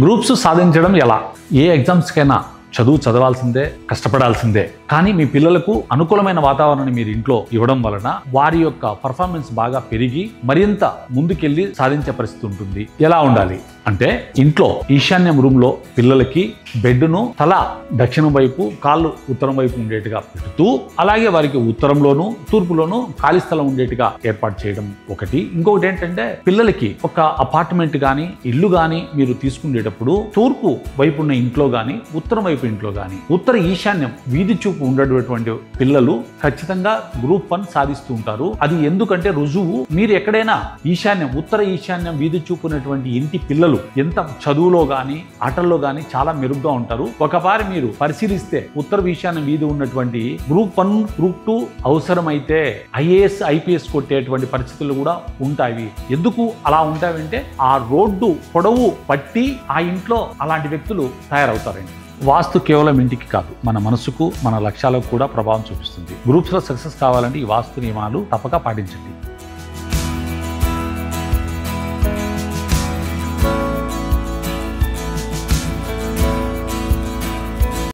Groups సాధించడం ఎలా? ఏ ఎగ్జామ్స్కైనా చదవాల్సిందే, కష్టపడాల్సిందే. కానీ మీ పిల్లలకు అనుకూలమైన వాతావరణాన్ని మీరు ఇంట్లో ఇవ్వడం వలన వారి యొక్క పర్ఫార్మెన్స్ బాగా పెరిగి మరింత ముందుకెళ్ళి సాధించే పరిస్థితి ఉంటుంది. ఎలా ఉండాలి అంటే, ఇంట్లో ఈశాన్యం రూమ్లో పిల్లలకి బెడ్ను తల దక్షిణం వైపు, కాళ్ళు ఉత్తరం వైపు ఉండేట్టుగా పెడుతూ, అలాగే వారికి ఉత్తరంలోను తూర్పులోను ఖాళీ స్థలం ఉండేట్టుగా ఏర్పాటు చేయడం ఒకటి. ఇంకొకటి ఏంటంటే, పిల్లలకి ఒక అపార్ట్మెంట్ కానీ ఇల్లు కానీ మీరు తీసుకునేటప్పుడు తూర్పు వైపు ఉన్న ఇంట్లో కానీ ఉత్తరం వైపు ఇంట్లో కానీ ఉత్తర ఈశాన్యం వీధి చూపు ఉండేటువంటి పిల్లలు ఖచ్చితంగా గ్రూప్ 1 సాధిస్తూ ఉంటారు. అది ఎందుకంటే రుజువు, మీరు ఎక్కడైనా ఈశాన్యం ఉత్తర ఈశాన్యం వీధి చూపు ఉన్నటువంటి ఇంటి పిల్లలు ఎంత చదువులో గాని ఆటల్లో గాని చాలా మెరుగ్గా ఉంటారు. ఒకసారి మీరు పరిశీలిస్తే ఉత్తర ఈశాన్యం వీధి ఉన్నటువంటి గ్రూప్ 1 గ్రూప్ 2 అవసరమైతే IAS IPS కొట్టేటువంటి పరిస్థితులు కూడా ఉంటాయి. ఎందుకు అలా ఉంటాయంటే, ఆ రోడ్డు పొడవు పట్టి ఆ ఇంట్లో అలాంటి వ్యక్తులు తయారవుతారండి. వాస్తు కేవలం ఇంటికి కాదు, మన మనసుకు, మన లక్ష్యాలకు కూడా ప్రభావం చూపిస్తుంది. గ్రూప్స్లో సక్సెస్ కావాలంటే ఈ వాస్తు నియమాలు తప్పక పాటించండి.